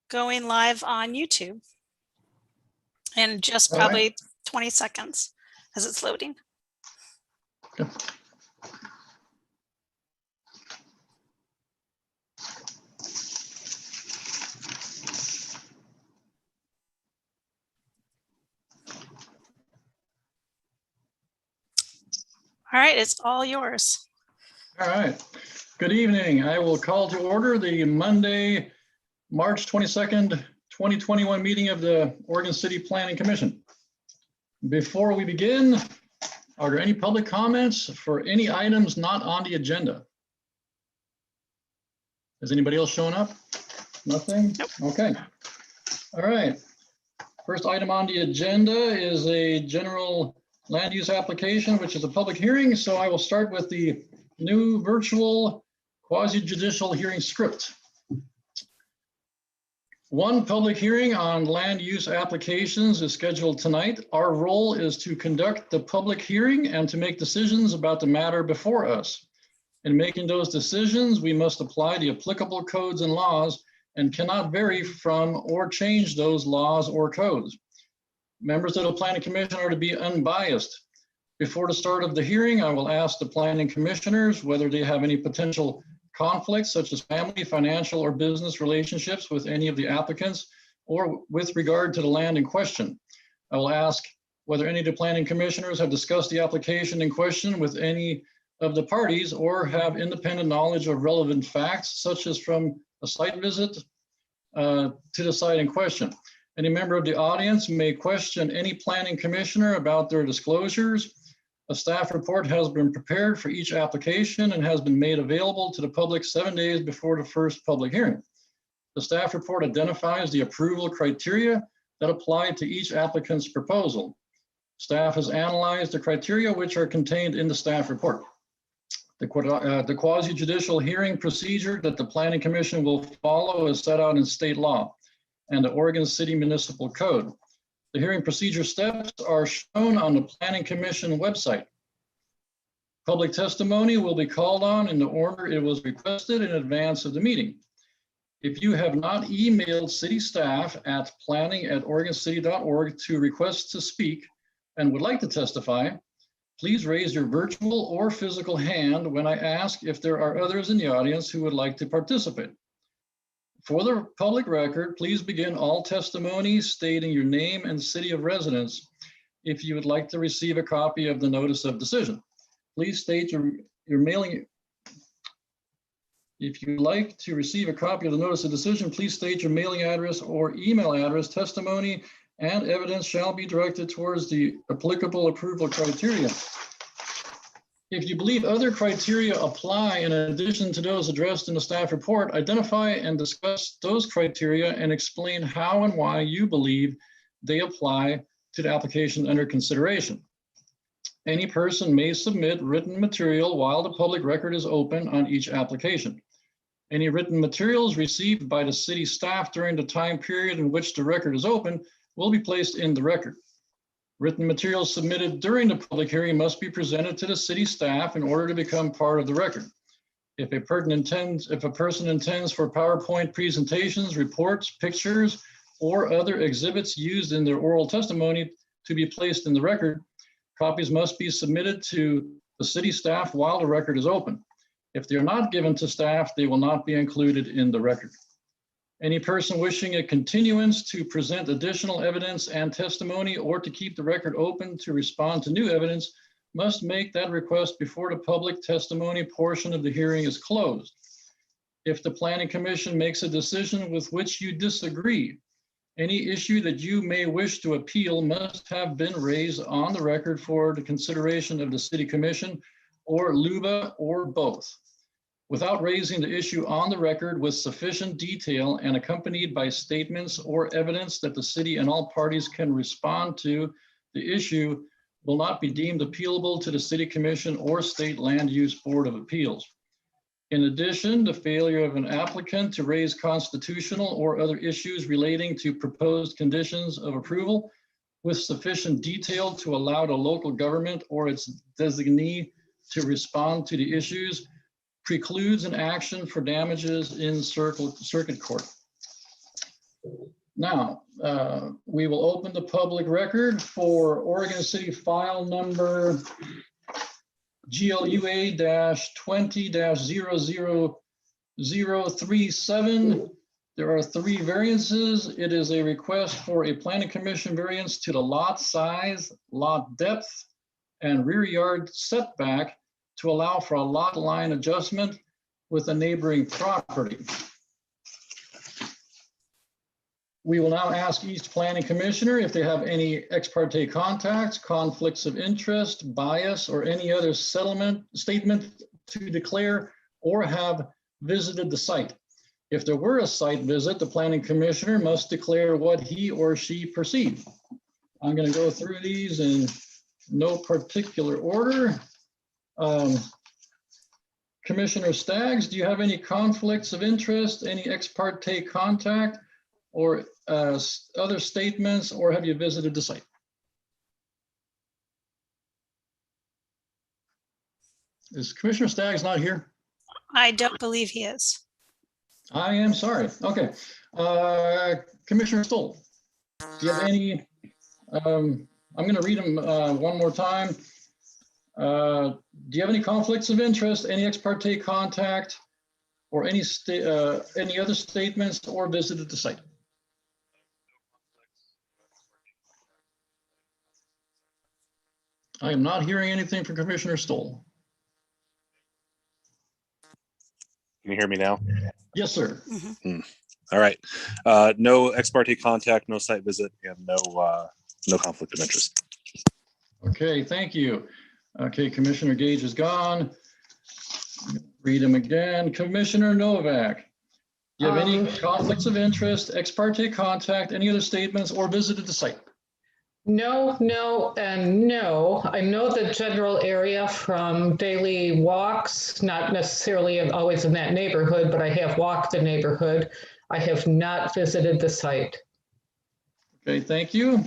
going live on YouTube in just All probably right. 20 seconds as it's loading. Okay. All right, it's all yours. All right. Good evening. I will call to order the Monday, March 22nd, 2021 meeting of the Oregon City Planning Commission. Before we begin, are there any public comments for any items not on the agenda? Is anybody else showing up? Nothing? Nope. Okay. All right. First item on the agenda is a general land use application, which is a public hearing. So I will start with the new virtual quasi-judicial hearing script. One public hearing on land use applications is scheduled tonight. Our role is to conduct the public hearing and to make decisions about the matter before us. In making those decisions, we must apply the applicable codes and laws and cannot vary from or change those laws or codes. Members of the Planning Commission are to be unbiased. Before the start of the hearing, I will ask the Planning Commissioners whether they have any potential conflicts such as family, financial, or business relationships with any of the applicants or with regard to the land in question. I will ask whether any of the Planning Commissioners have discussed the application in question with any of the parties or have independent knowledge of relevant facts, such as from a site visit to the site in question. Any member of the audience may question any planning commissioner about their disclosures. A staff report has been prepared for each application and has been made available to the public 7 days before the first public hearing. The staff report identifies the approval criteria that apply to each applicant's proposal. Staff has analyzed the criteria which are contained in the staff report. The quasi-judicial hearing procedure that the Planning Commission will follow is set out in state law and the Oregon City Municipal Code. The hearing procedure steps are shown on the Planning Commission website. Public testimony will be called on in the order it was requested in advance of the meeting. If you have not emailed city staff at planning@oregoncity.org to request to speak and would like to testify, please raise your virtual or physical hand when I ask if there are others in the audience who would like to participate. For the public record, please begin all testimony stating your name and city of residence. If you would like to receive a copy of the notice of decision, please state your mailing. If you'd like to receive a copy of the notice of decision, please state your mailing address or email address. Testimony and evidence shall be directed towards the applicable approval criteria. If you believe other criteria apply in addition to those addressed in the staff report, identify and discuss those criteria and explain how and why you believe they apply to the application under consideration. Any person may submit written material while the public record is open on each application. Any written materials received by the city staff during the time period in which the record is open will be placed in the record. Written materials submitted during the public hearing must be presented to the city staff in order to become part of the record. If a person intends for PowerPoint presentations, reports, pictures, or other exhibits used in their oral testimony to be placed in the record, copies must be submitted to the city staff while the record is open. If they are not given to staff, they will not be included in the record. Any person wishing a continuance to present additional evidence and testimony or to keep the record open to respond to new evidence must make that request before the public testimony portion of the hearing is closed. If the Planning Commission makes a decision with which you disagree, any issue that you may wish to appeal must have been raised on the record for the consideration of the City Commission or LUBA or both, without raising the issue on the record with sufficient detail and accompanied by statements or evidence that the city and all parties can respond to. The issue will not be deemed appealable to the City Commission or State Land Use Board of Appeals. In addition, the failure of an applicant to raise constitutional or other issues relating to proposed conditions of approval with sufficient detail to allow the local government or its designee to respond to the issues precludes an action for damages in circuit court. Now, we will open the public record for Oregon City file number GLUA-20-00-037. There are 3 variances. It is a request for a planning commission variance to the lot size, lot depth, and rear yard setback to allow for a lot line adjustment with a neighboring property. We will now ask each planning commissioner if they have any ex parte contacts, conflicts of interest, bias, or any other statement to declare or have visited the site. If there were a site visit, the planning commissioner must declare what he or she perceived. I'm going to go through these in no particular order. Commissioner Staggs, do you have any conflicts of interest, any ex parte contact, or other statements, or have you visited the site? Is Commissioner Staggs not here? I don't believe he is. I am sorry. Okay. Commissioner Stoll, do you have any, I'm going to read them one more time. Do you have any conflicts of interest, any ex parte contact, or any other statements, or visited the site? I am not hearing anything from Commissioner Stoll. Can you hear me now? Yes, sir. All right. No ex parte contact, no site visit, and no conflict of interest. Okay, thank you. Okay, Commissioner Gage is gone. Read him again. Commissioner Novak, do you have any conflicts of interest, ex parte contact, any other statements, or visited the site? No, no, and no. I know the general area from daily walks, not necessarily always in that neighborhood, but I have walked the neighborhood. I have not visited the site. Okay, thank you.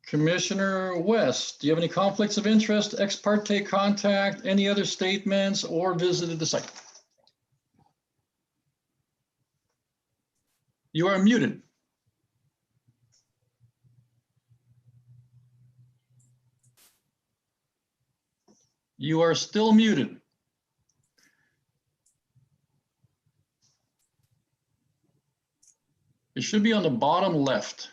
Commissioner West, do you have any conflicts of interest, ex parte contact, any other statements, or visited the site? You are muted. You are still muted. It should be on the bottom left.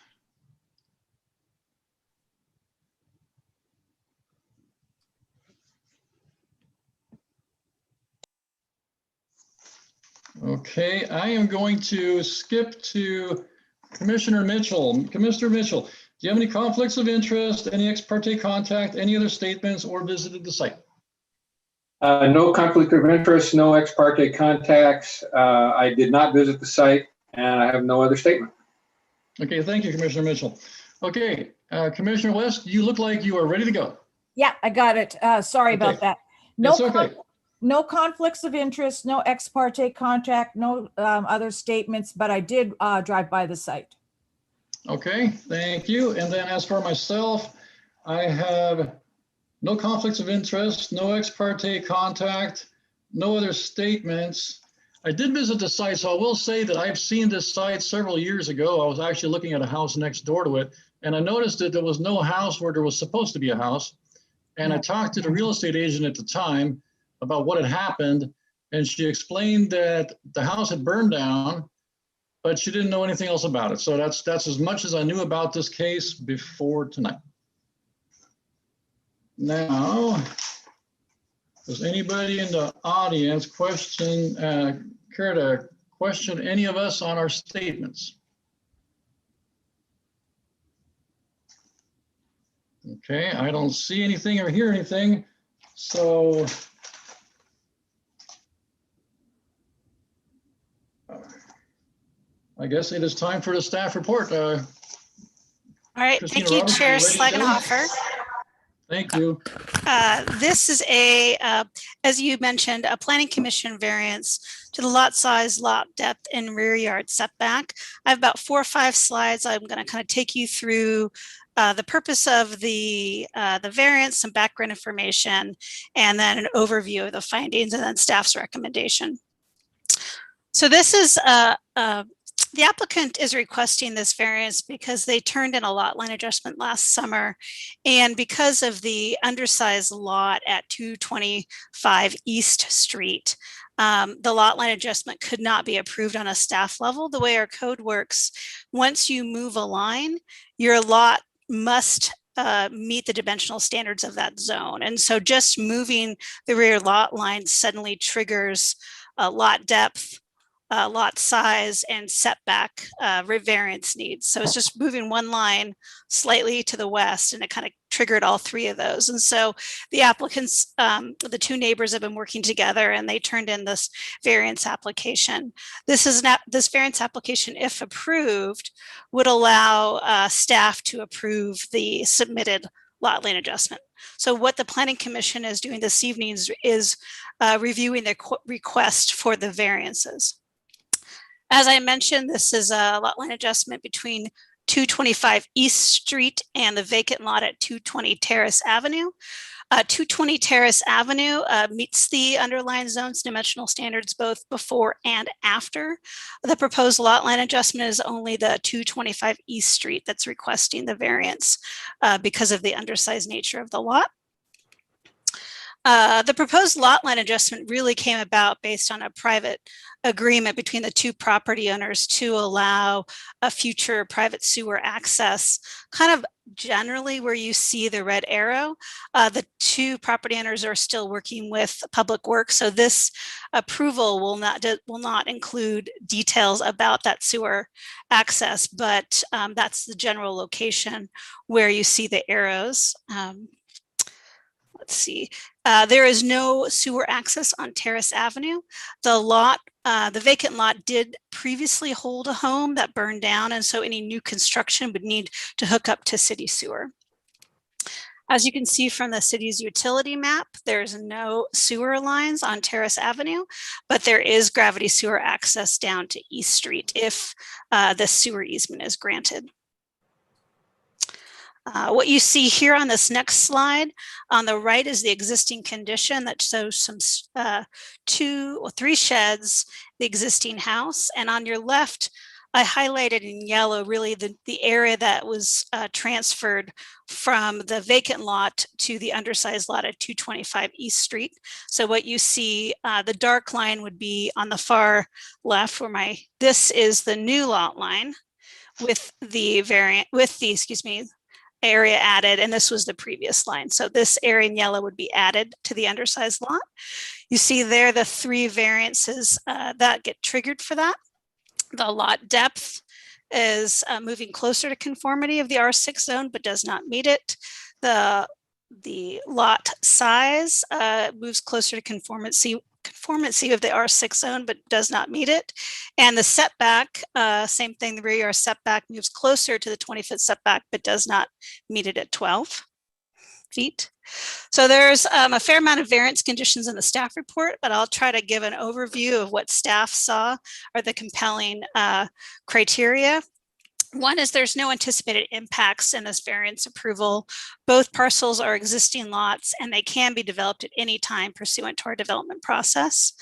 Okay, I am going to skip to Commissioner Mitchell. Commissioner Mitchell, do you have any conflicts of interest, any ex parte contact, any other statements, or visited the site? No conflict of interest, no ex parte contacts. I did not visit the site, and I have no other statement. Okay, thank you, Commissioner Mitchell. Okay, Commissioner West, you look like you are ready to go. Yeah, I got it. Sorry Okay. about that. It's okay. No conflicts of interest, no ex parte contact, no other statements, but I did drive by the site. Okay, thank you. And then as for myself, I have no conflicts of interest, no ex parte contact, no other statements. I did visit the site, so I will say that I've seen this site several years ago. I was actually looking at a house next door to it, and I noticed that there was no house where there was supposed to be a house. And I talked to the real estate agent at the time about what had happened, and she explained that the house had burned down, but she didn't know anything else about it. So that's as much as I knew about this case before tonight. Now, does anybody in the audience care to question any of us on our statements? Okay, I don't see anything or hear anything, so I guess it is time for the staff report. All right, Christina thank you, Roberts, Chair you ready to go? Schlagenhofer. Thank you. This is as you mentioned, a planning commission variance to the lot size, lot depth, and rear yard setback. I have about 4 or 5 slides. I'm going to kind of take you through the purpose of the variance, some background information, and then an overview of the findings, and then staff's recommendation. So this is The applicant is requesting this variance because they turned in a lot line adjustment last summer. And because of the undersized lot at 225 East Street, the lot line adjustment could not be approved on a staff level. The way our code works, once you move a line, your lot must meet the dimensional standards of that zone. And so just moving the rear lot line suddenly triggers lot depth, lot size, and setback variance needs. So it's just moving one line slightly to the west, and it kind of triggered all three of those. And so the applicants, the two neighbors have been working together, and they turned in this variance application. This variance application, if approved, would allow staff to approve the submitted lot line adjustment. So what the Planning Commission is doing this evening is reviewing the request for the variances. As I mentioned, this is a lot line adjustment between 225 East Street and the vacant lot at 220 Terrace Avenue. 220 Terrace Avenue meets the underlying zone's dimensional standards both before and after. The proposed lot line adjustment is only the 225 East Street that's requesting the variance because of the undersized nature of the lot. The proposed lot line adjustment really came about based on a private agreement between the two property owners to allow a future private sewer access, kind of generally where you see the red arrow. The two property owners are still working with Public Works, so this approval will not include details about that sewer access, but that's the general location where you see the arrows. Let's see. There is no sewer access on Terrace Avenue. The vacant lot did previously hold a home that burned down, and so any new construction would need to hook up to city sewer. As you can see from the city's utility map, there's no sewer lines on Terrace Avenue, but there is gravity sewer access down to East Street if the sewer easement is granted. What you see here on this next slide, on the right is the existing condition that shows some 2 or 3 sheds, the existing house, and on your left, I highlighted in yellow really the area that was transferred from the vacant lot to the undersized lot at 225 East Street. So what you see, the dark line would be on the far left where this is the new lot line with the area added, and this was the previous line. So this area in yellow would be added to the undersized lot. You see there the 3 variances that get triggered for that. The lot depth is moving closer to conformity of the R6 zone, but does not meet it. The lot size moves closer to conformity of the R6 zone, but does not meet it. And the setback, same thing, the rear yard setback moves closer to the 20-foot setback, but does not meet it at 12 feet. So there's a fair amount of variance conditions in the staff report, but I'll try to give an overview of what staff saw are the compelling criteria. One is there's no anticipated impacts in this variance approval. Both parcels are existing lots and they can be developed at any time pursuant to our development process.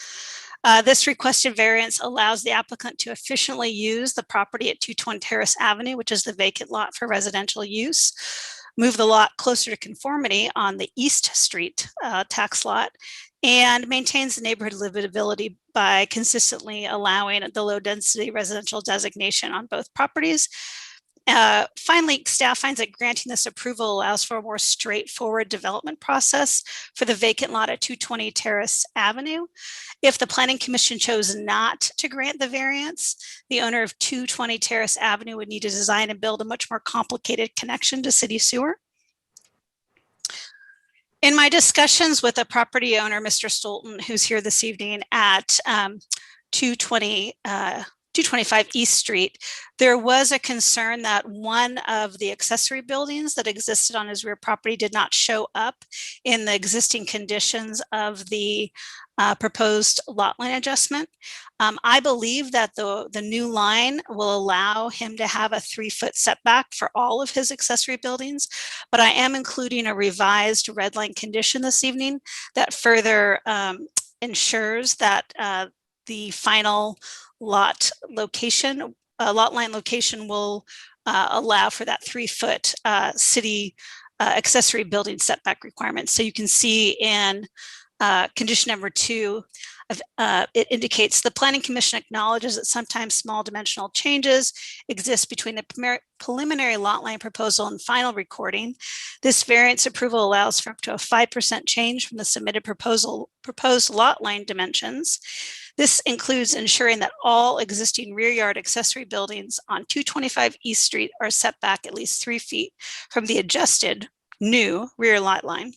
This requested variance allows the applicant to efficiently use the property at 220 Terrace Avenue, which is the vacant lot for residential use, move the lot closer to conformity on the East Street tax lot, and maintains the neighborhood livability by consistently allowing the low density residential designation on both properties. Finally, staff finds that granting this approval allows for a more straightforward development process for the vacant lot at 220 Terrace Avenue. If the Planning Commission chose not to grant the variance, the owner of 220 Terrace Avenue would need to design and build a much more complicated connection to city sewer. In my discussions with the property owner, Mr. Stolten, who's here this evening at 225 East Street, there was a concern that one of the accessory buildings that existed on his rear property did not show up in the existing conditions of the proposed lot line adjustment. I believe that the new line will allow him to have a 3-foot setback for all of his accessory buildings, but I am including a revised red line condition this evening that further ensures that the final lot location lot line location will allow for that 3-foot city accessory building setback requirement. So you can see in condition number 2, it indicates the Planning Commission acknowledges that sometimes small dimensional changes exist between the preliminary lot line proposal and final recording. This variance approval allows for up to a 5% change from the submitted proposed lot line dimensions. This includes ensuring that all existing rear yard accessory buildings on 225 East Street are set back at least 3 feet from the adjusted new rear lot line.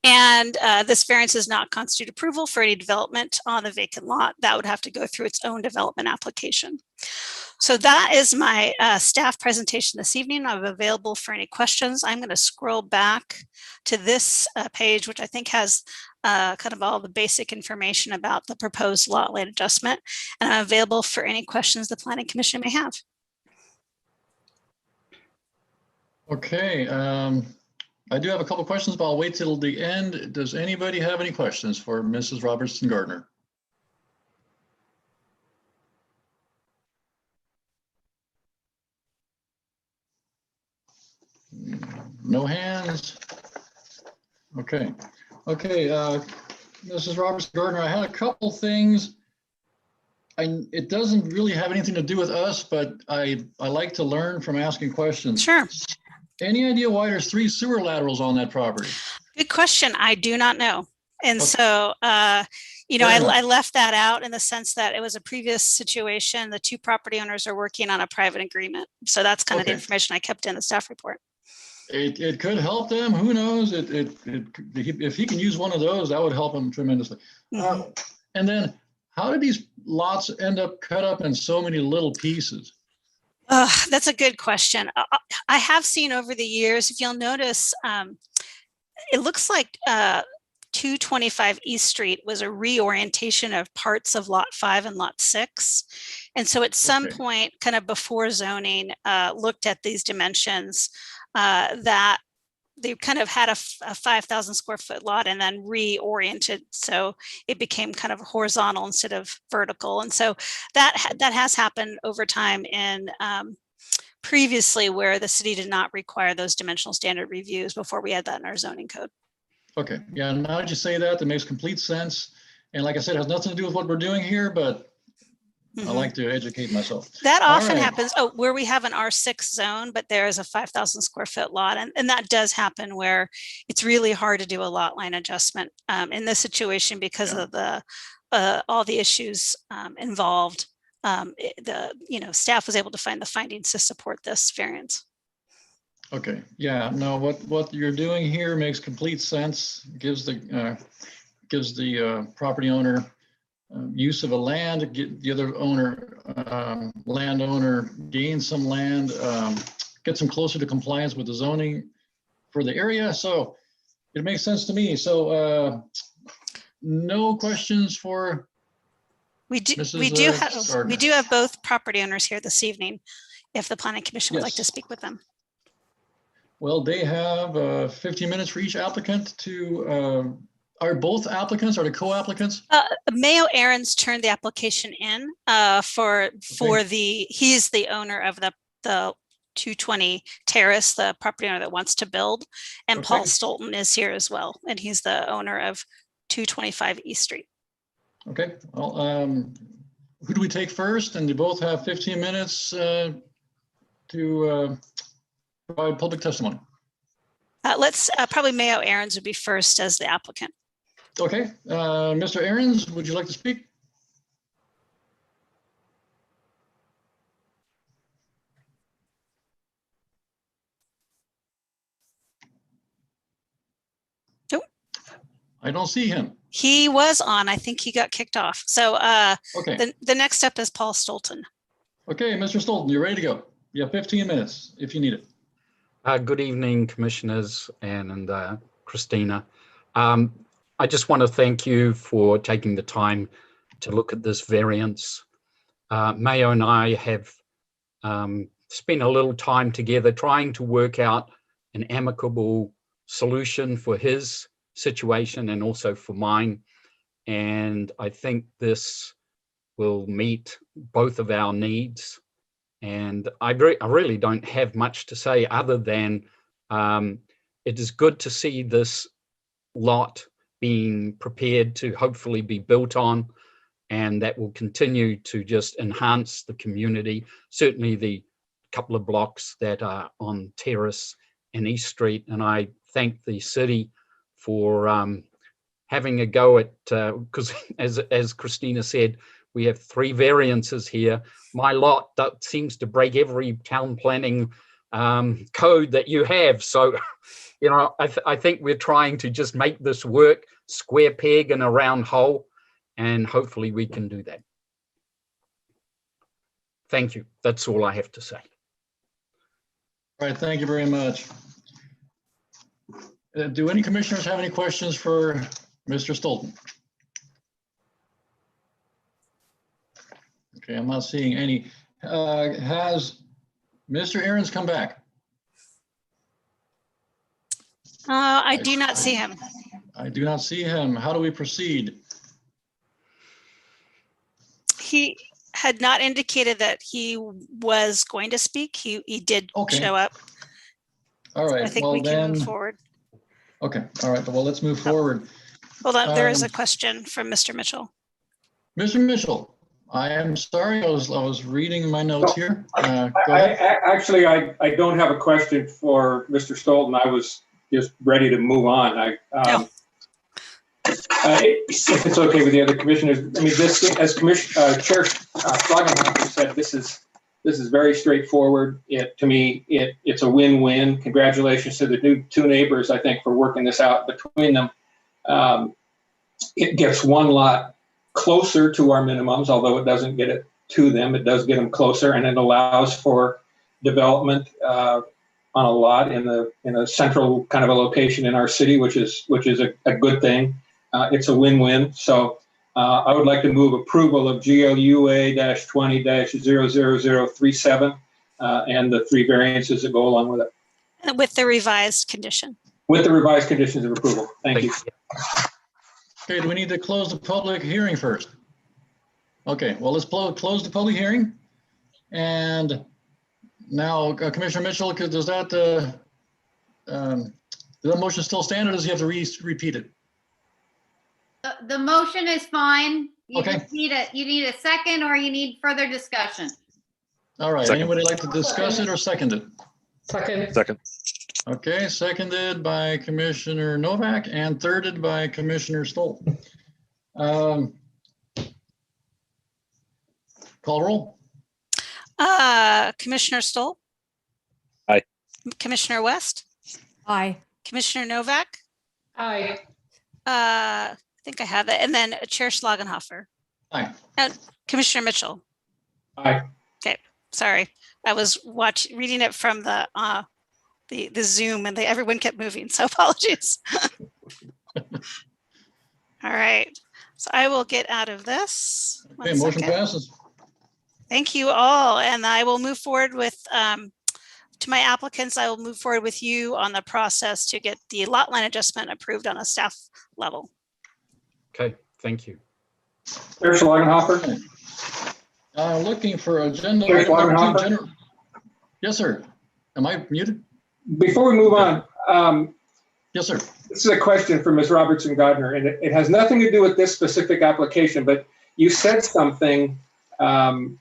And this variance does not constitute approval for any development on the vacant lot. That would have to go through its own development application. So that is my staff presentation this evening. I'm available for any questions. I'm going to scroll back to this page, which I think has kind of all the basic information about the proposed lot line adjustment. And I'm available for any questions the Planning Commission may have. Okay. I do have a couple questions, but I'll wait till the end. Does anybody have any questions for Mrs. Robertson Gardner? No hands? Okay. Okay, Mrs. Robertson Gardner, I had a couple things. It doesn't really have anything to do with us, but I like to learn from asking questions. Sure. Any idea why there's 3 sewer laterals on that property? Good question. I do not know. And Okay. so, you know, Fair enough. I left that out in the sense that it was a previous situation. The 2 property owners are working on a private agreement. So that's kind of the Okay. information I kept in the staff report. It could help them. Who knows? If he can use one of those, that would help him tremendously. Mhm. And then, how did these lots end up cut up in so many little pieces? That's a good question. I have seen over the years, if you'll notice, it looks like 225 East Street was a reorientation of parts of Lot 5 and Lot 6. And so at some Okay. point, kind of before zoning, looked at these dimensions, that they kind of had a 5,000 square foot lot and then reoriented. So it became kind of horizontal instead of vertical. And so that has happened over time in previously where the city did not require those dimensional standard reviews before we had that in our zoning code. Okay, yeah, now that you say that, that makes complete sense. And like I said, it has nothing to do with what we're doing here, but I Mhm. like to educate myself. That All often right. happens, where we have an R6 zone, but there is a 5,000 square foot lot. And that does happen where it's really hard to do a lot line adjustment in this situation because Yeah. of the all the issues involved. Staff was able to find the findings to support this variance. Okay, yeah, no, what you're doing here makes complete sense. Gives the property owner use of a land, get the other owner, landowner gain some land, gets them closer to compliance with the zoning for the area. So it makes sense to me. So no questions for We do Mrs. Gardner. have both property owners here this evening, if the Planning Commission would like to Yes. speak with them. Well, they have 15 minutes for each applicant to, are both applicants, are the co-applicants? Mayo Aaron's turned the application in he's the owner of the 220 Terrace, the property owner that wants to build. And Paul Okay. Stolten is here as well. And he's the owner of 225 East Street. Okay, well, who do we take first? And they both have 15 minutes to provide public testimony. Let's probably Mayo Aaron's would be first as the applicant. Okay, Mr. Aaron's, would you like to speak? Nope. I don't see him. He was on, I think he got kicked off. So Okay, the next up is Paul Stolten. okay, Mr. Stolten, you're ready to go. You have 15 minutes if you need it. Good evening, Commissioners and Christina. I just want to thank you for taking the time to look at this variance. Mayo and I have spent a little time together trying to work out an amicable solution for his situation and also for mine. And I think this will meet both of our needs. And I really don't have much to say other than it is good to see this lot being prepared to hopefully be built on, and that will continue to just enhance the community. Certainly the couple of blocks that are on Terrace and East Street. And I thank the city for having a go at, because as Christina said, we have 3 variances here. My lot that seems to break every town planning code that you have. So, you know, I think we're trying to just make this work, square peg in a round hole, and hopefully we can do that. Thank you. That's all I have to say. All right, thank you very much. Do any commissioners have any questions for Mr. Stolten? Okay, I'm not seeing any. Has Mr. Aaron's come back? I do not see him. I do not see him. How do we proceed? He had not indicated that he was going to speak. He did Okay. show up. All right, I think well we can then, move forward. okay, all right, well, let's move forward. Hold on, there is a Um, question from Mr. Mitchell. Mr. Mitchell, I am sorry, I was reading my notes here. Go I ahead. actually, I don't have a question for Mr. Stolten. I was just ready to move on. If it's okay with the other commissioners, I mean, this, as Chair Schlagenhofer said, this is very straightforward. To me, it's a win-win. Congratulations to the two neighbors, I think, for working this out between them. It gets one lot closer to our minimums, although it doesn't get it to them. It does get them closer, and it allows for development on a lot in a central kind of a location in our city, which is a good thing. It's a win-win. So I would like to move approval of GLUA-20-00037 and the 3 variances that go along with it, With the revised condition. with the revised conditions of approval. Thank you. Okay, do we need to close the public hearing first? Okay, well, let's close the public hearing. And now, Commissioner Mitchell, does that motion still stand, or does he have to repeat it? The motion is fine. You Okay. just need you need a second, or you need further discussion. All right, Second. anybody like to discuss it or second it? Second. Second. Okay, seconded by Commissioner Novak and thirded by Commissioner Stoll. Call roll. Commissioner Stoll? Aye. Commissioner West? Aye. Commissioner Novak? Aye. I think I have it. And then Chair Schlagenhofer. Aye. And Commissioner Mitchell. Aye. Sorry, I was reading it from the Zoom, and everyone kept moving, so apologies. All right, so I will get out of this. One Okay, motion second. passes. Thank you all, and I will move forward with, to my applicants, I will move forward with you on the process to get the lot line adjustment approved on a staff level. Okay, thank you. Chair Schlagenhofer? Looking for agenda. Chair item number 2, Schlagenhofer? general- Yes, sir. Am I muted? Before we move on, Yes, sir. this is a question for Ms. Robertson Gardner, and it has nothing to do with this specific application, but you said something in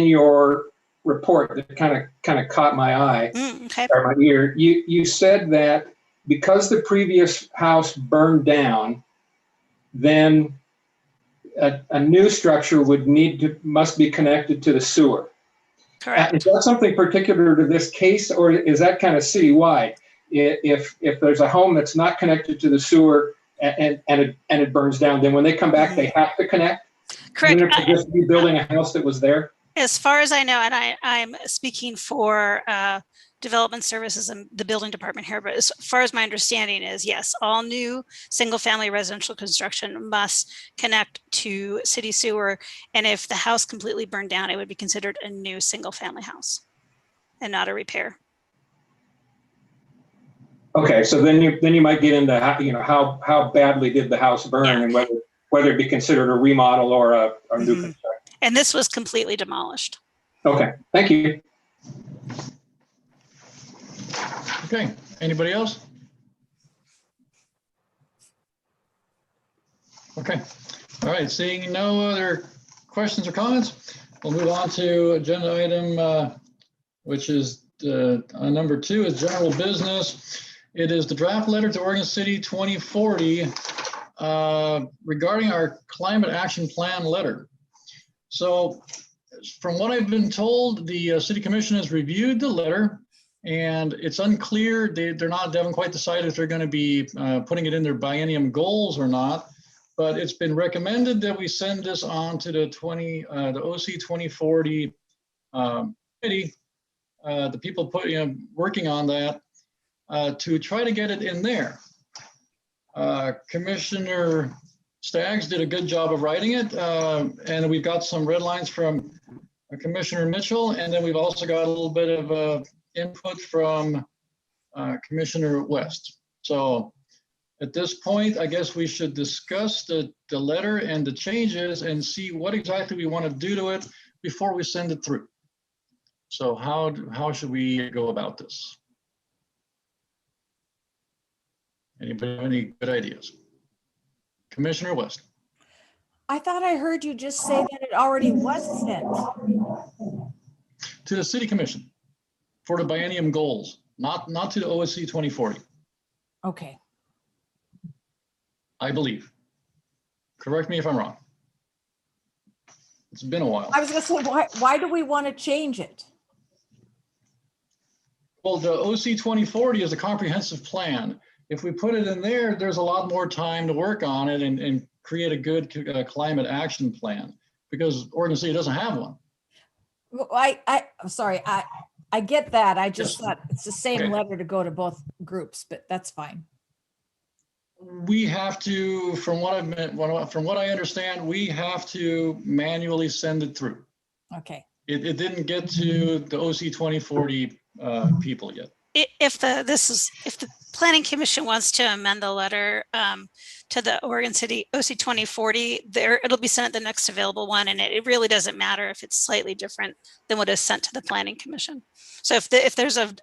your report that kind of caught my eye Okay, or my ear. You said that because the previous house burned down, then a new structure must be connected to the sewer. correct. Is that something particular to this case, or is that kind of citywide? If there's a home that's not connected to the sewer and it burns down, then when they come back, they have to connect? Correct. Even if they're just rebuilding a house that was there? As far as I know, and I'm speaking for development services and the building department here, but as far as my understanding is, yes, all new single-family residential construction must connect to city sewer. And if the house completely burned down, it would be considered a new single-family house and not a repair. Okay, so then you might get into how badly did the house burn, and whether it be considered a remodel or a new construction. And this was completely demolished. Okay, thank you. Okay, anybody else? Okay, all right, seeing no other questions or comments, we'll move on to agenda item, which is number 2 is general business. It is the draft letter to Oregon City 2040 regarding our climate action plan letter. So from what I've been told, the city commission has reviewed the letter, and it's unclear. They haven't quite decided if they're going to be putting it in their biennium goals or not. But it's been recommended that we send this on to the OC 2040 committee, the people working on that, to try to get it in there. Commissioner Staggs did a good job of writing it, and we've got some red lines from Commissioner Mitchell, and then we've also got a little bit of input from Commissioner West. So at this point, I guess we should discuss the letter and the changes and see what exactly we want to do to it before we send it through. So how should we go about this? Anybody have any good ideas? Commissioner West. I thought I heard you just say that it already was sent. To the city commission for the biennium goals, not to the OSC 2040, Okay. I believe. Correct me if I'm wrong. It's been a while. I was gonna say, why do we want to change it? Well, the OC 2040 is a comprehensive plan. If we put it in there, there's a lot more time to work on it and create a good climate action plan, because Oregon City doesn't have one. Well, I'm sorry, I get that. I just Yes. thought it's the same Okay. letter to go to both groups, but that's fine. We have to, from what I understand, we have to manually send it through. Okay. It didn't get to the OC 2040 people yet. If the planning commission wants to amend the letter to the Oregon City OC 2040, it'll be sent at the next available one, and it really doesn't matter if it's slightly different than what is sent to the planning commission. So if there's a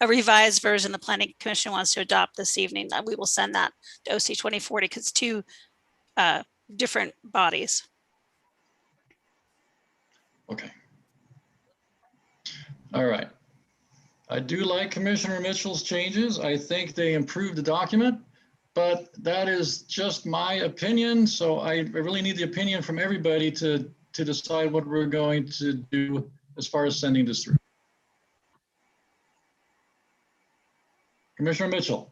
revised version the planning commission wants to adopt this evening, we will send that to OC 2040 because it's two different bodies. Okay. All right. I do like Commissioner Mitchell's changes. I think they improved the document, but that is just my opinion. So I really need the opinion from everybody to decide what we're going to do as far as sending this through. Commissioner Mitchell.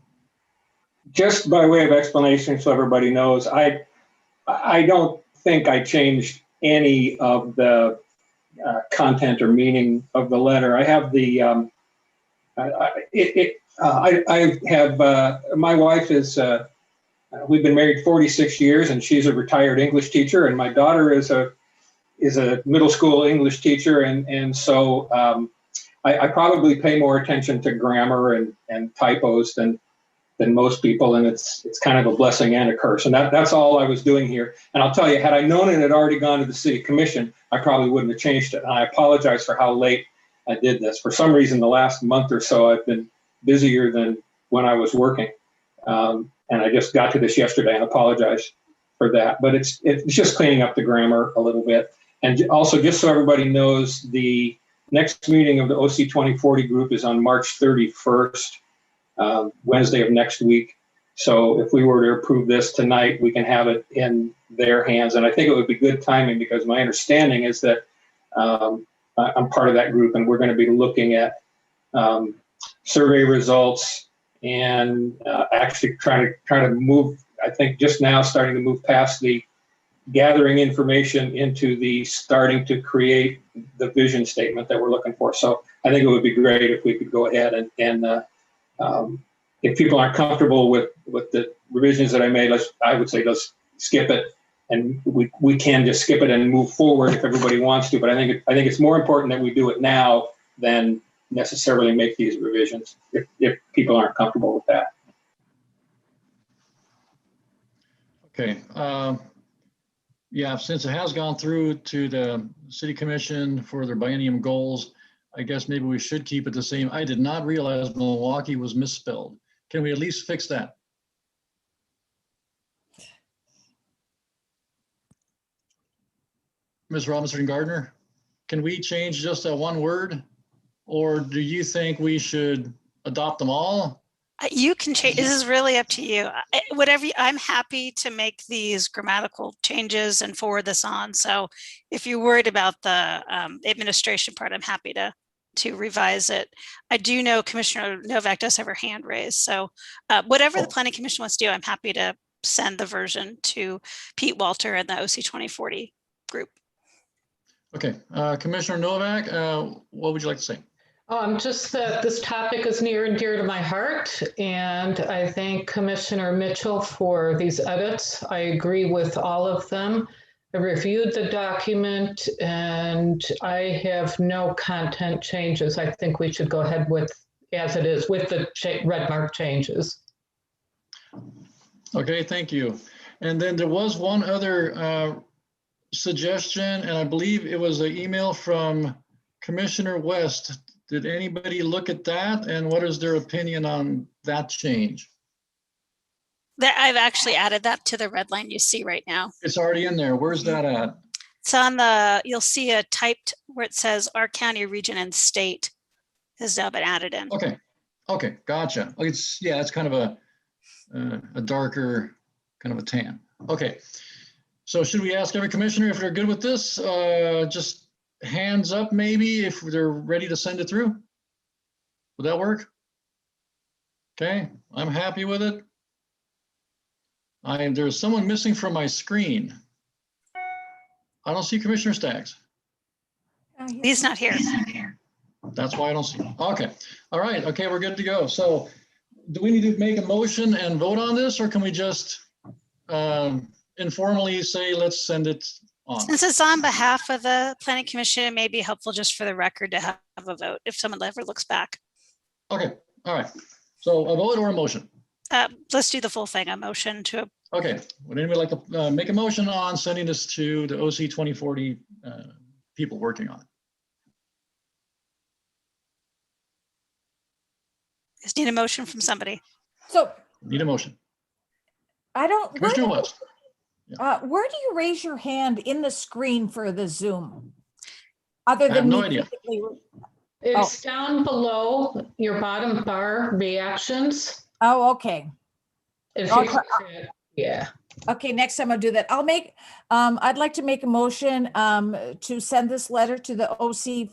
Just by way of explanation, so everybody knows, I don't think I changed any of the content or meaning of the letter. I have the I have my wife is we've been married 46 years, and she's a retired English teacher, and my daughter is a middle school English teacher, and so I probably pay more attention to grammar and typos than most people, and it's kind of a blessing and a curse. And that's all I was doing here. And I'll tell you, had I known it had already gone to the city commission, I probably wouldn't have changed it. And I apologize for how late I did this. For some reason, the last month or so, I've been busier than when I was working. And I just got to this yesterday, and apologize for that. But it's just cleaning up the grammar a little bit. And also, just so everybody knows, the next meeting of the OC 2040 group is on March 31st. Wednesday of next week. So if we were to approve this tonight, we can have it in their hands. And I think it would be good timing, because my understanding is that I'm part of that group, and we're going to be looking at survey results and actually trying to move, I think just now starting to move past the gathering information into the starting to create the vision statement that we're looking for. So I think it would be great if we could go ahead and if people aren't comfortable with the revisions that I made, I would say let's skip it, and we can just skip it and move forward if everybody wants to. But I think it's more important that we do it now than necessarily make these revisions if people aren't comfortable with that. Okay. yeah, since it has gone through to the city commission for their biennium goals, I guess maybe we should keep it the same. I did not realize Milwaukee was misspelled. Can we at least fix that? Ms. Robinson Gardner, can we change just that one word? Or do you think we should adopt them all? You can change, this is really up to you. Whatever, I'm happy to make these grammatical changes and forward this on. So if you're worried about the administration part, I'm happy to revise it. I do know Commissioner Novak does have her hand raised. So whatever the Planning Commission wants to do, I'm happy to send the version to Pete Walter and the OC 2040 group. Okay, Commissioner Novak, what would you like to say? Just that this topic is near and dear to my heart, and I thank Commissioner Mitchell for these edits. I agree with all of them. I reviewed the document and I have no content changes. I think we should go ahead with as it is with the red mark changes. Okay, thank you. And then there was one other suggestion, and I believe it was an email from Commissioner West. Did anybody look at that, and what is their opinion on that change? I've actually added that to the red line you see right now. It's already in there. Where's that at? It's on the, you'll see a typed where it says our county, region, and state has now been added in. Okay, okay, gotcha. It's, yeah, it's kind of a darker, kind of a tan. Okay, so should we ask every commissioner if they're good with this? Just hands up maybe if they're ready to send it through. Would that work? Okay, I'm happy with it. There's someone missing from my screen. I don't see Commissioner Staggs. He's not here. That's why I don't see him. Okay, all right, okay, we're good to go. So do we need to make a motion and vote on this, or can we just informally say, let's send it on? Since it's on behalf of the Planning Commission, it may be helpful just for the record to have a vote if someone ever looks back. Okay, all right. So a vote or a motion? Let's do the full thing, a motion to. Okay, would anybody like to make a motion on sending this to the OC 2040 people working on it? Just need a motion from somebody. So Need a motion. I don't, where Commissioner do, West. where do you raise your hand in the screen for the Zoom? Other I have than no me idea. physically- It's down below your bottom bar reactions. Oh, okay. If I'll you try- click that, yeah. Okay, next time I'll do that. I'd like to make a motion to send this letter to the OC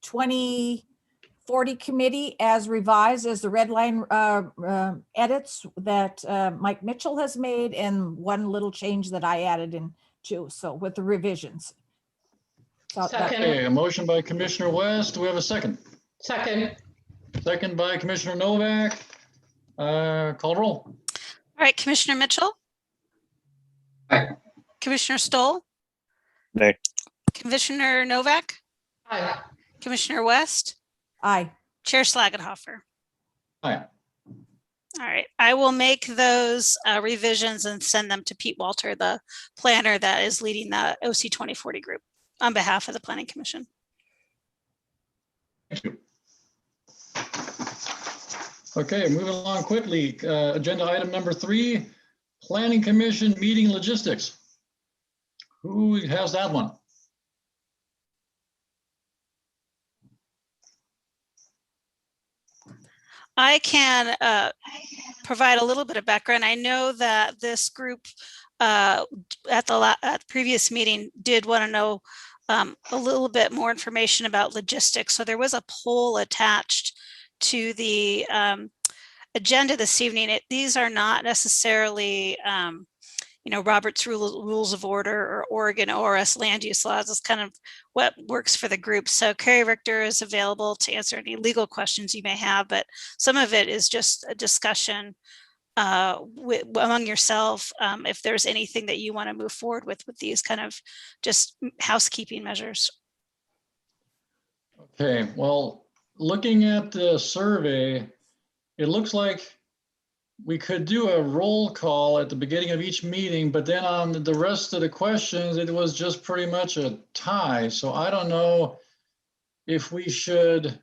2040 committee as revised as the red line edits that Mike Mitchell has made and one little change that I added in too. So with the revisions. So that- Second. Okay, a motion by Commissioner West. Do we have a second? Second. Second by Commissioner Novak. Call roll. All right, Commissioner Mitchell. Aye. Commissioner Stoll. Nay. Commissioner Novak. Aye. Commissioner West. Aye. Chair Schlagenhofer. Aye. All right, I will make those revisions and send them to Pete Walter, the planner that is leading the OC 2040 group on behalf of the Planning Commission. Thank you. Okay, moving along quickly. Agenda item number 3, Planning Commission meeting logistics. Who has that one? I can provide a little bit of background. I know that this group at the previous meeting did want to know a little bit more information about logistics. So there was a poll attached to the agenda this evening. These are not necessarily Robert's rules of order or Oregon ORS land use laws. Is kind of what works for the group. So Carrie Richter is available to answer any legal questions you may have, but some of it is just a discussion among yourself. If there's anything that you want to move forward with these kind of just housekeeping measures. Okay, well, looking at the survey, it looks like we could do a roll call at the beginning of each meeting, but then on the rest of the questions, it was just pretty much a tie. So I don't know if we should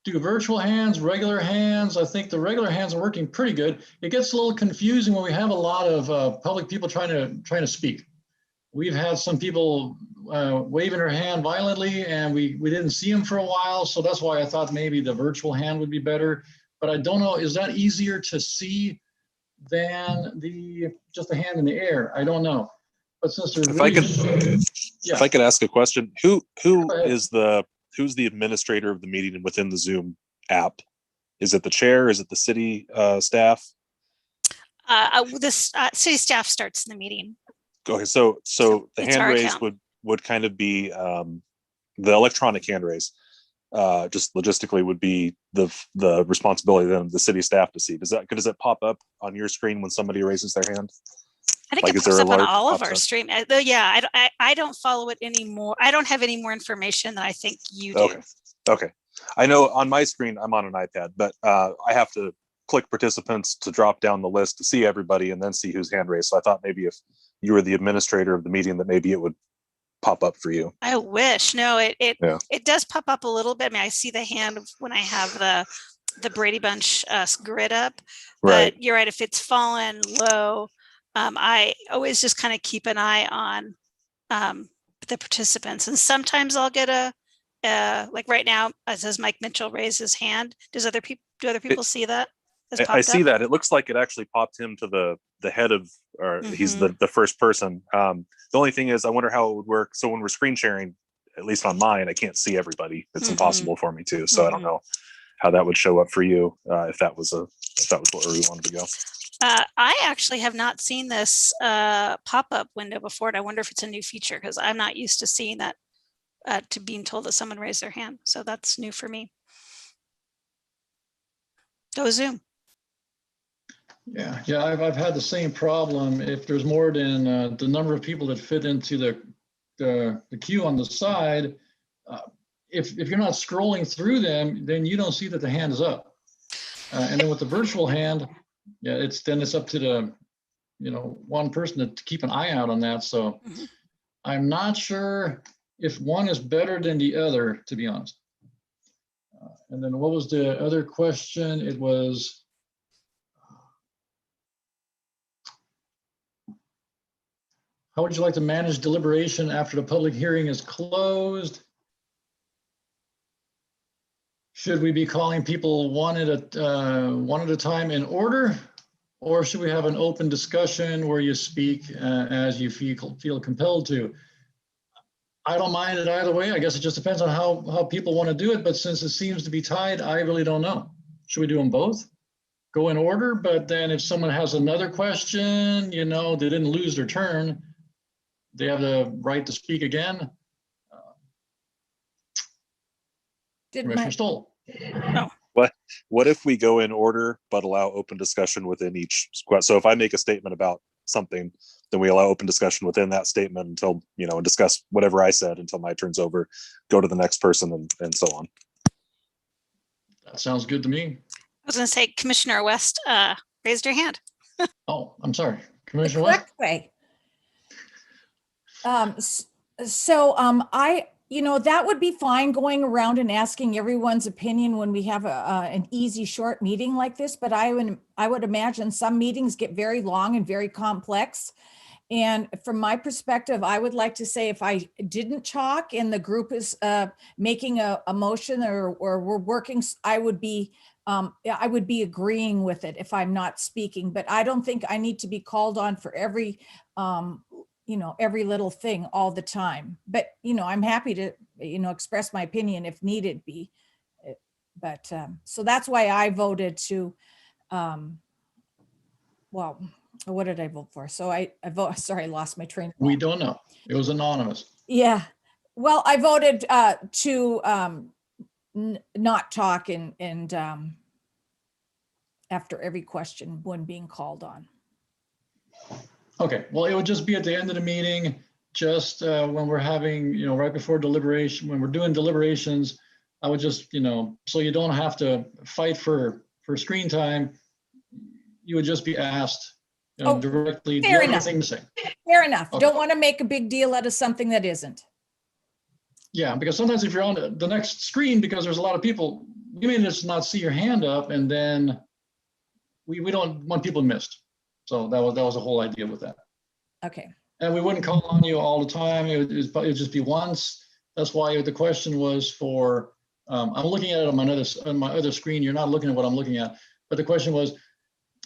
do virtual hands, regular hands. I think the regular hands are working pretty good. It gets a little confusing when we have a lot of public people trying to speak. We've had some people waving their hand violently, and we didn't see them for a while. So that's why I thought maybe the virtual hand would be better. But I don't know, is that easier to see than just the hand in the air? I don't know. But since there's If I could, yeah. if I could ask a question, who's ahead. the administrator of the meeting within the Zoom app? Is it the chair? Is it the city staff? This city staff starts in the meeting. Okay, so the it's hand our raise account. would kind of be the electronic hand raise. Just logistically would be the responsibility then of the city staff to see. Does it pop up on your screen when somebody raises their hand? I think Like, it is there pops a up on alert that all of pops our up? stream. Though, yeah, I don't follow it anymore. I don't have any more information than I think you do. Okay. I know on my screen I'm on an iPad, but I have to click participants to drop down the list to see everybody and then see who's hand raised. So I thought maybe if you were the administrator of the meeting, that maybe it would pop up for you. I wish. No, Yeah. it does pop up a little bit. I mean, I see the hand when I have the Brady Bunch grid up, but Right. you're right. If it's fallen low, I always just kind of keep an eye on the participants, and sometimes I'll get like right now, as Mike Mitchell raised his hand. Do other people see that? I see that. It looks like it actually popped him to the head of, or he's the first person. The only thing is, I wonder how it would work. So when we're screen sharing, at least on mine, I can't see everybody. It's impossible for me to. So I don't know how that would show up for you if that was where we wanted to go. I actually have not seen this pop-up window before, and I wonder if it's a new feature because I'm not used to seeing that, to being told that someone raised their hand. So that's new for me. Go Zoom. Yeah, I've had the same problem. If there's more than the number of people that fit into the queue on the side, if you're not scrolling through them, then you don't see that the hand is up. And then with the virtual hand, yeah, it's up to the one person to keep an eye out on that. So I'm not sure if one is better than the other, to be honest. And then what was the other question? It was, how would you like to manage deliberation after the public hearing is closed? Should we be calling people one at a time in order? Or should we have an open discussion where you speak as you feel compelled to? I don't mind it either way. I guess it just depends on how people want to do it. But since it seems to be tied, I really don't know. Should we do them both? Go in order, but then if someone has another question, they didn't lose their turn, they have the right to speak again. Commissioner Stoll. What if we go in order but allow open discussion within each squad? So if I make a statement about something, then we allow open discussion within that statement until, and discuss whatever I said until my turn's over, go to the next person and so on. That sounds good to me. I was going to say Commissioner West raised her hand. Oh, I'm sorry. Commissioner The West? correct way. That would be fine, going around and asking everyone's opinion when we have an easy, short meeting like this. But I would imagine some meetings get very long and very complex. And from my perspective, I would like to say, if I didn't talk and the group is making a motion or we're working, I would be agreeing with it if I'm not speaking. But I don't think I need to be called on for every every little thing all the time. But, I'm happy to, express my opinion if needed be. But so that's why I voted to, what did I vote for? So I sorry, I lost my train of thought. We don't know. It was anonymous. Yeah. Well, I voted to not talk and after every question when being called on. Okay, well, it would just be at the end of the meeting, just when we're having, right before deliberation, when we're doing deliberations, I would just, so you don't have to fight for screen time, you would just be asked Oh, directly, do you fair have enough. anything to say? Fair enough. Okay. Don't want to make a big deal out of something that isn't. Yeah, because sometimes if you're on the next screen, because there's a lot of people, you may just not see your hand up, and then we don't want people missed. So that was the whole idea with that. Okay. And we wouldn't call on you all the time. It would just be once. That's why the question was for, I'm looking at it on my other screen. You're not looking at what I'm looking at. But the question was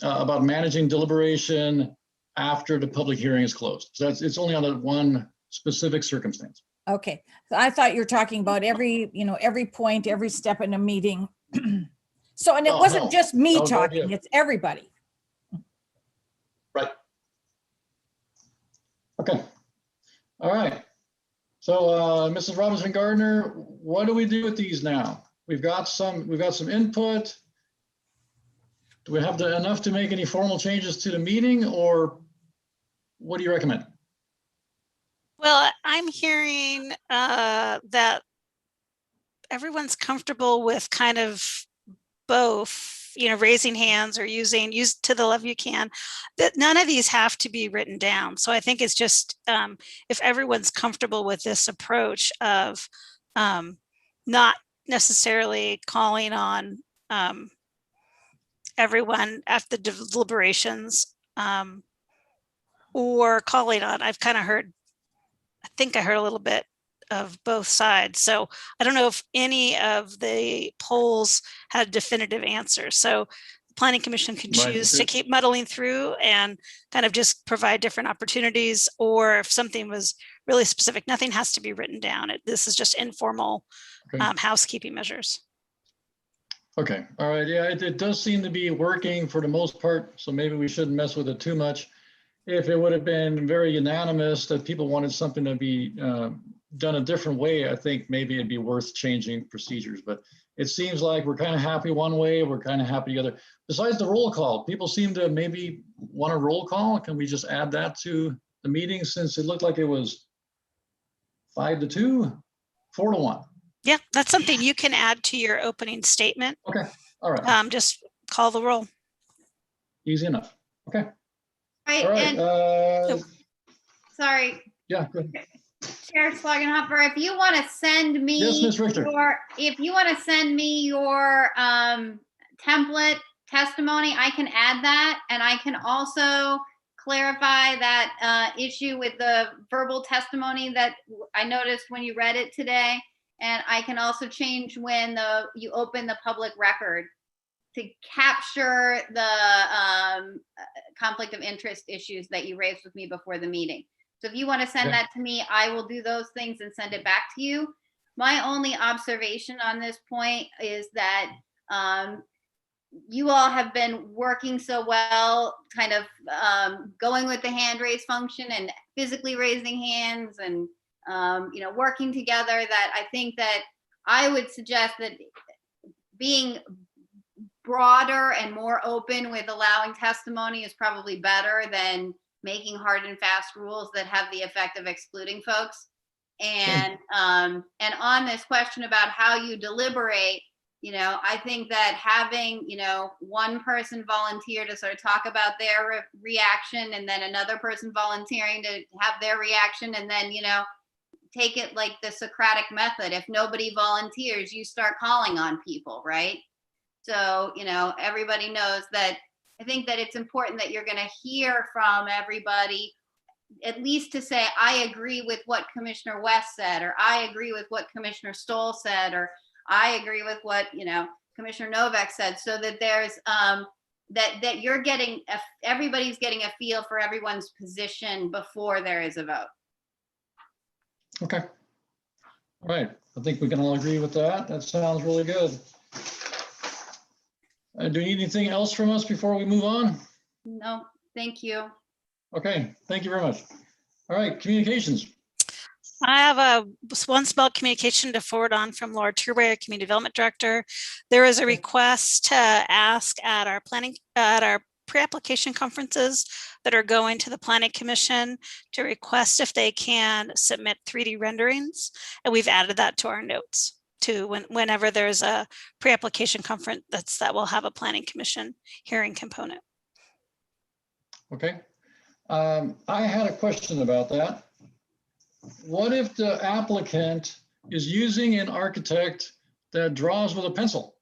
about managing deliberation after the public hearing is closed. So it's only on that one specific circumstance. Okay. So I thought you were talking about every point, every step in a meeting. So, and it Oh, wasn't no. just me That was the talking, idea. it's everybody. Right. Okay. All right. So, Mrs. Robinson Gardner, what do we do with these now? We've got some input. Do we have enough to make any formal changes to the meeting, or what do you recommend? Well, I'm hearing that everyone's comfortable with kind of both, raising hands or use to the level you can. That none of these have to be written down. So I think it's just if everyone's comfortable with this approach of not necessarily calling on everyone after the deliberations or calling on, I think I heard a little bit of both sides. So I don't know if any of the polls had definitive answers. So the Planning Commission can Right. choose to keep muddling through and kind of just provide different opportunities, or if something was really specific, nothing has to be written down. This is just informal Okay. housekeeping measures. Okay. All right. Yeah, it does seem to be working for the most part. So maybe we shouldn't mess with it too much. If it would have been very unanimous that people wanted something to be done a different way, I think maybe it'd be worth changing procedures. But it seems like we're kind of happy one way, we're kind of happy the other. Besides the roll call, people seem to maybe want a roll call. Can we just add that to the meeting, since it looked like it was 5-2, 4-1? Yeah, that's something you can add to your opening statement. Okay. All right. Just call the roll. Easy enough. Okay. Right, All right. and sorry, Yeah. Go ahead. Chair Schlagenhofer, if you want to send me Yes, Ms. Richter. your template testimony, I can add that, and I can also clarify that issue with the verbal testimony that I noticed when you read it today, and I can also change when you open the public record to capture the conflict of interest issues that you raised with me before the meeting. So if you want to send Okay. that to me, I will do those things and send it back to you. My only observation on this point is that you all have been working so well, kind of going with the hand raise function and physically raising hands and working together, that I think that I would suggest that being broader and more open with allowing testimony is probably better than making hard and fast rules that have the effect of excluding folks. And on this question about how you deliberate, I think that having, one person volunteer to sort of talk about their reaction, and then another person volunteering to have their reaction, and then, take it like the Socratic method. If nobody volunteers, you start calling on people, right? So, everybody knows that. I think that it's important that you're going to hear from everybody, at least to say, I agree with what Commissioner West said, or I agree with what Commissioner Stoll said, or I agree with what, Commissioner Novak said, so that there's that you're getting, everybody's getting a feel for everyone's position before there is a vote. Okay. All right. I think we can all agree with that. That sounds really good. Do you need anything else from us before we move on? No, thank you. Okay, thank you very much. All right, communications. I have one small communication to forward on from Laura Turway, our Community Development Director. There is a request to ask at our pre-application conferences that are going to the Planning Commission to request if they can submit 3D renderings. And we've added that to our notes to whenever there's a pre-application conference that will have a Planning Commission hearing component. Okay. I had a question about that. What if the applicant is using an architect that draws with a pencil?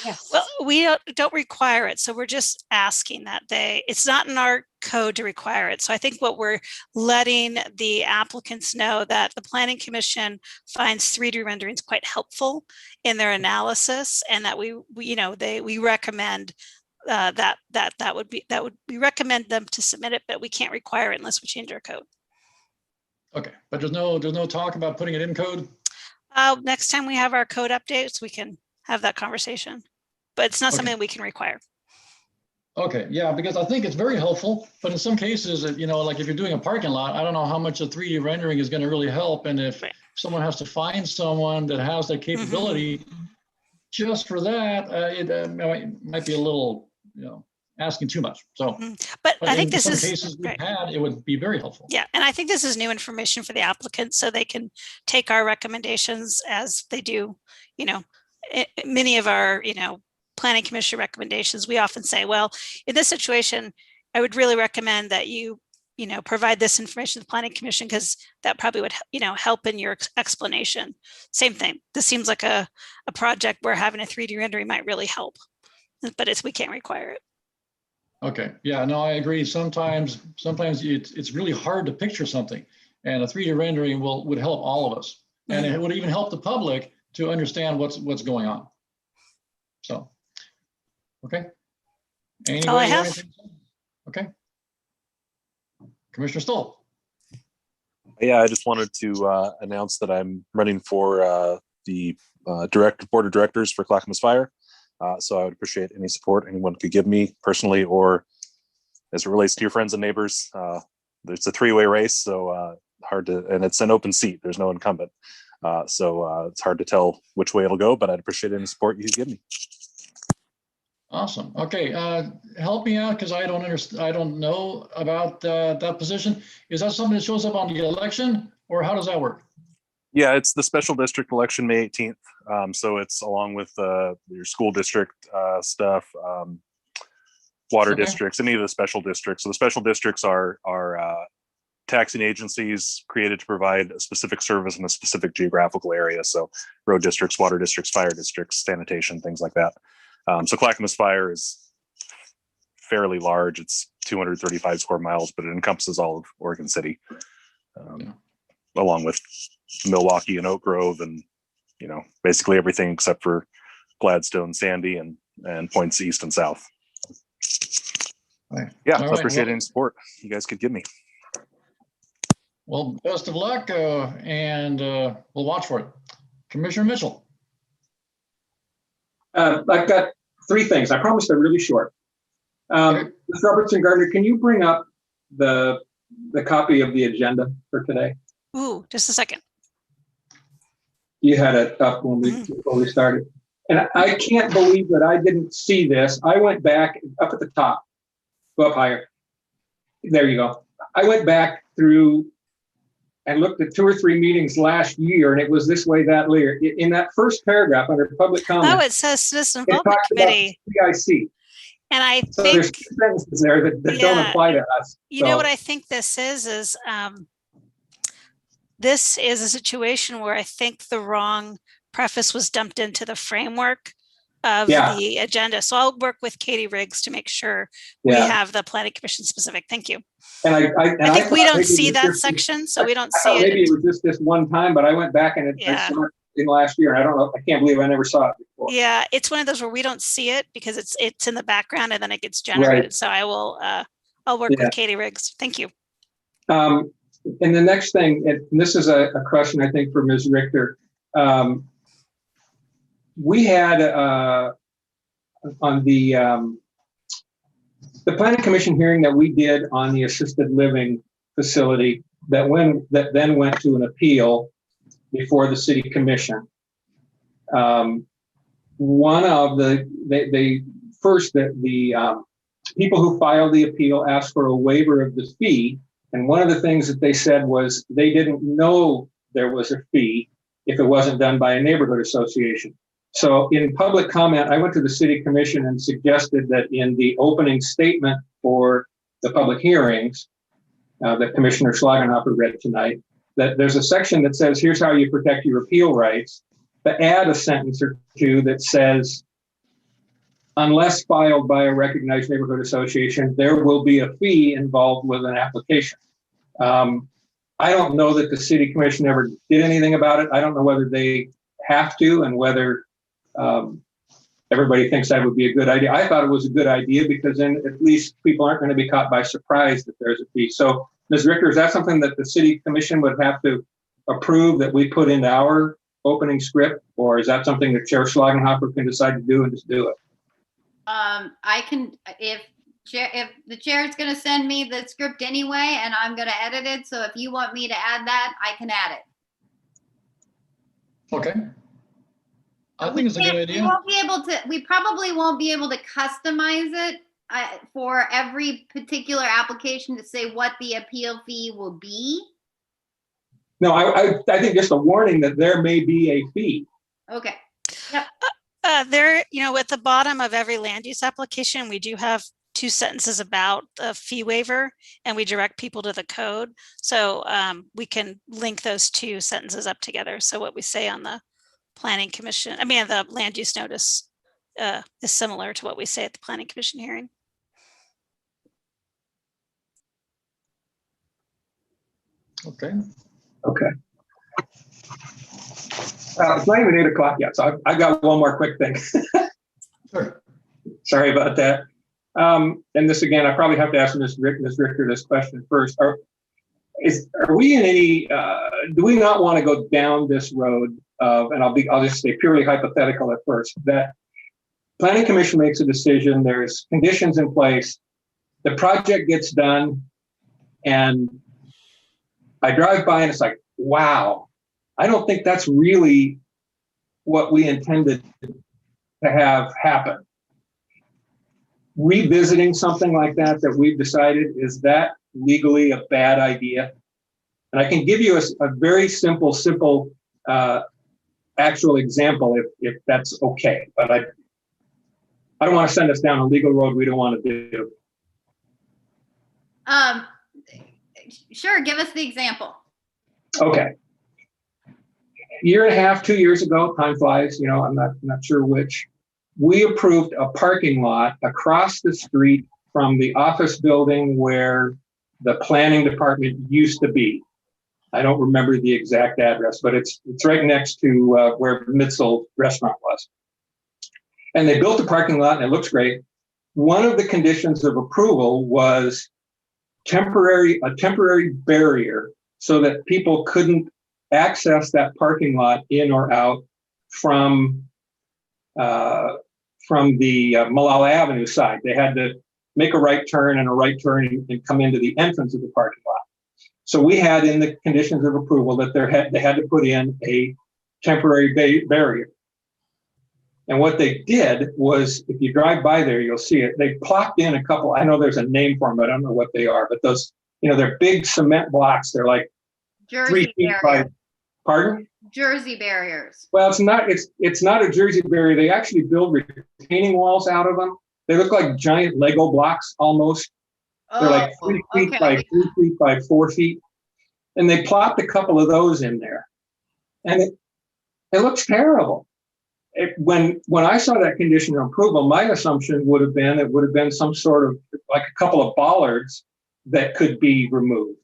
Yes. Well, we don't require it, so we're just asking that it's not in our code to require it. So I think what we're letting the applicants know that the Planning Commission finds 3D renderings quite helpful in their analysis, and that we recommend we recommend them to submit it, but we can't require it unless we change our code. Okay, but there's no talk about putting it in code? Next time we have our code updates, we can have that conversation, but it's not something that we can require. Okay, yeah, because I think it's very helpful, but in some cases, like if you're doing a parking lot, I don't know how much a 3D rendering is going to really help. And if someone has to find someone that has that capability, just for that, it might be a little, asking too much. So, but I think in this some is cases we've had, it would be very helpful. Yeah, and I think this is new information for the applicant, so they can take our recommendations as they do. Many of our Planning Commission recommendations, we often say, well, in this situation, I would really recommend that you provide this information to the Planning Commission, because that probably would help in your explanation. Same thing. This seems like a project where having a 3D rendering might really help, but we can't require it. Okay, yeah, no, I agree. Sometimes it's really hard to picture something, and a 3D rendering would help all of us, and it would even help the public to understand what's going on. So, okay. That's all I have. Anything? Okay. Commissioner Stoll. Yeah, I just wanted to announce that I'm running for the board of directors for Clackamas Fire. So I would appreciate any support anyone could give me personally, or as it relates to your friends and neighbors. It's a three-way race, so and it's an open seat. There's no incumbent. So it's hard to tell which way it'll go, but I'd appreciate any support you could give me. Awesome. Okay, help me out, because I don't know about that position. Is that something that shows up on the election, or how does that work? Yeah, it's the special district election, May 18th. So it's along with your school district stuff, water districts, any of the special districts. So the special districts are taxing agencies created to provide a specific service in a specific geographical area. So road districts, water districts, fire districts, sanitation, things like that. So Clackamas Fire is fairly large. It's 235 square miles, but it encompasses all of Oregon City, along with Milwaukee and Oak Grove, and basically everything except for Gladstone, Sandy, and points east and south. Right. Yeah, All I right, appreciate any support you guys could give me. Well, best of luck, and we'll watch for it. Commissioner Mitchell. I've got three things. I promise they're really short. Ms. Robertson Gardner, can you bring up the copy of the agenda for today? Ooh, just a second. You had it up when we started. And I can't believe that I didn't see this. I went back up at the top. Go up higher. There you go. I went back through and looked at 2 or 3 meetings last year, and it was this way, that later. In that first paragraph under public comment, Oh, it says Citizen Involvement Committee. CIC. And I So think there's 2 sentences there that don't apply to us. You know what I think this is this is a situation where I think the wrong preface was dumped into the framework of the agenda. So I'll work with Katie Riggs to make sure we have the Planning Commission specific. Thank you. And I think we don't see that section, so we don't see it. Maybe it was just this one time, but I went back and I saw it in last year. And I don't know. I can't believe I never saw it before. Yeah, it's one of those where we don't see it because it's in the background and then it gets generated. Right. So I will I'll work with Katie Riggs. Thank you. And the next thing, and this is a question I think for Ms. Richter. We had on the Planning Commission hearing that we did on the assisted living facility that then went to an appeal before the City Commission. One of the people who filed the appeal asked for a waiver of the fee, and one of the things that they said was they didn't know there was a fee if it wasn't done by a neighborhood association. So in public comment, I went to the City Commission and suggested that in the opening statement for the public hearings that Commissioner Schlagenhofer read tonight, that there's a section that says, here's how you protect your appeal rights, but add a sentence or two that says, unless filed by a recognized neighborhood association, there will be a fee involved with an application. I don't know that the city commission ever did anything about it. I don't know whether they have to and whether everybody thinks that would be a good idea. I thought it was a good idea because then at least people aren't going to be caught by surprise that there's a fee. So, Ms. Richter, is that something that the city commission would have to approve that we put into our opening script, or is that something that Chair Schlagenhofer can decide to do and just do it? I can, if the chair is going to send me the script anyway, and I'm going to edit it. So if you want me to add that, I can add it. Okay. I think it's a good idea. We probably won't be able to customize it for every particular application to say what the appeal fee will be. No, I think just a warning that there may be a fee. Okay. Yep. There, at the bottom of every land use application, we do have 2 sentences about the fee waiver, and we direct people to the code. So we can link those 2 sentences up together. So what we say on the planning commission, the land use notice is similar to what we say at the planning commission hearing. Okay. Okay. It's not even 8 o'clock yet, so I've got one more quick thing. Sure. Sorry about that. And this again, I probably have to ask Ms. Richter this question first. Are we in any? Do we not want to go down this road of? And I'll just stay purely hypothetical at first. That planning commission makes a decision. There's conditions in place. The project gets done, and I drive by and it's like, wow. I don't think that's really what we intended to have happen. Revisiting something like that we've decided, is that legally a bad idea? And I can give you a very simple actual example if that's okay. But I don't want to send us down a legal road we don't want to do. Sure, give us the example. Okay. 1.5 years, 2 years ago, time flies, I'm not sure which, we approved a parking lot across the street from the office building where the planning department used to be. I don't remember the exact address, but it's right next to where Mitzel restaurant was. And they built a parking lot and it looks great. One of the conditions of approval was a temporary barrier so that people couldn't access that parking lot in or out from the Malala Avenue side. They had to make a right turn and come into the entrance of the parking lot. So we had in the conditions of approval that they had to put in a temporary barrier. And what they did was, if you drive by there, you'll see it. They plopped in a couple, I know there's a name for them, but I don't know what they are, but those, they're big cement blocks. They're like Jersey 3 feet by, pardon? Jersey barriers. Well, it's not a Jersey barrier. They actually build retaining walls out of them. They look like giant Lego blocks almost. They're like 3 feet by 3 feet by 4 feet. And they plopped a couple of those in there. And it looks terrible. When I saw that condition of approval, my assumption would have been some sort of like a couple of bollards that could be removed.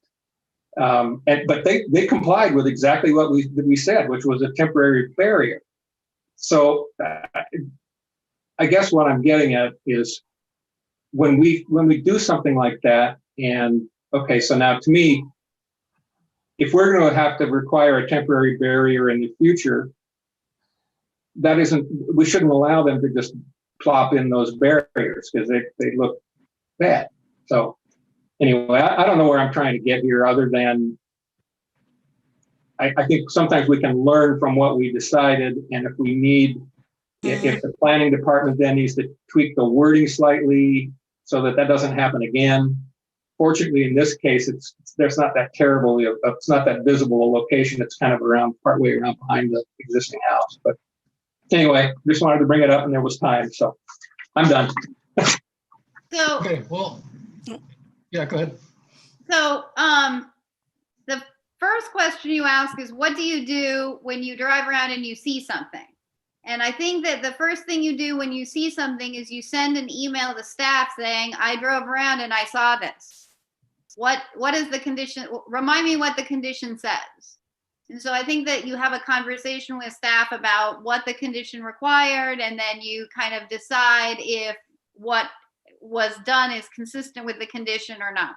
But they complied with exactly what we said, which was a temporary barrier. So I guess what I'm getting at is when we do something like that, and okay, so now to me, if we're going to have to require a temporary barrier in the future, we shouldn't allow them to just plop in those barriers because they look bad. So anyway, I don't know where I'm trying to get here other than I think sometimes we can learn from what we decided. And if we need, if the planning department then needs to tweak the wording slightly so that doesn't happen again. Fortunately, in this case, there's not that terrible, it's not that visible a location. It's kind of partway around behind the existing house. But anyway, just wanted to bring it up and there was time. So I'm done. So Okay, well, Yeah, go ahead. So, the first question you ask is, what do you do when you drive around and you see something? And I think that the first thing you do when you see something is you send an email to staff saying, I drove around and I saw this. What is the condition? Remind me what the condition says. And so I think that you have a conversation with staff about what the condition required, and then you kind of decide if what was done is consistent with the condition or not.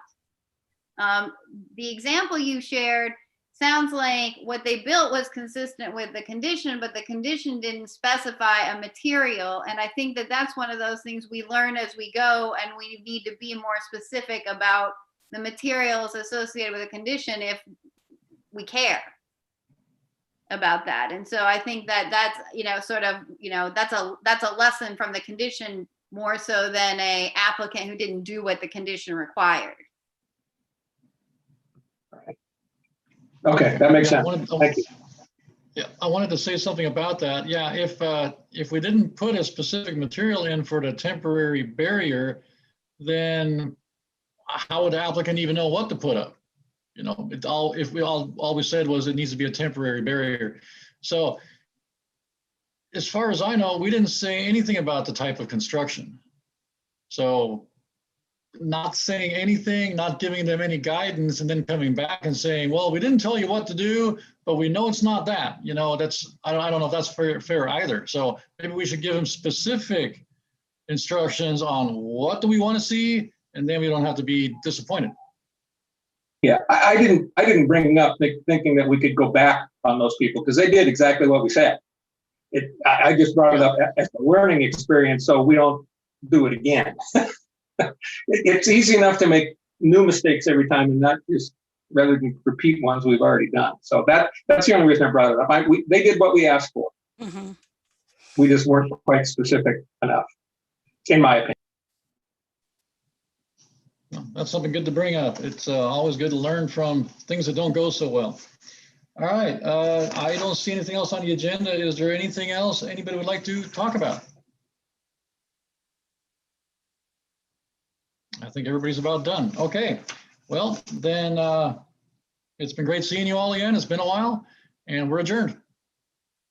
The example you shared sounds like what they built was consistent with the condition, but the condition didn't specify a material. And I think that that's one of those things we learn as we go, and we need to be more specific about the materials associated with a condition if we care about that. And so I think that that's, that's a lesson from the condition more so than a applicant who didn't do what the condition required. Okay, that makes Yeah, sense. Thank you. Yeah, I wanted to say something about that. Yeah, if we didn't put a specific material in for the temporary barrier, then how would the applicant even know what to put up? All we said was it needs to be a temporary barrier. So as far as I know, we didn't say anything about the type of construction. So not saying anything, not giving them any guidance, and then coming back and saying, well, we didn't tell you what to do, but we know it's not that. That's, I don't know if that's fair either. So maybe we should give them specific instructions on what do we want to see, and then we don't have to be disappointed. Yeah, I didn't bring it up thinking that we could go back on those people, because they did exactly what we said. I just brought it up as a learning experience so we don't do it again. It's easy enough to make new mistakes every time and not just rather than repeat ones we've already done. So that's the only reason I brought it up. They did what we asked for. Mm-hmm. We just weren't quite specific enough, in my opinion. That's something good to bring up. It's always good to learn from things that don't go so well. All right, I don't see anything else on the agenda. Is there anything else anybody would like to talk about? I think everybody's about done. Okay, well, then it's been great seeing you all again. It's been a while, and we're adjourned.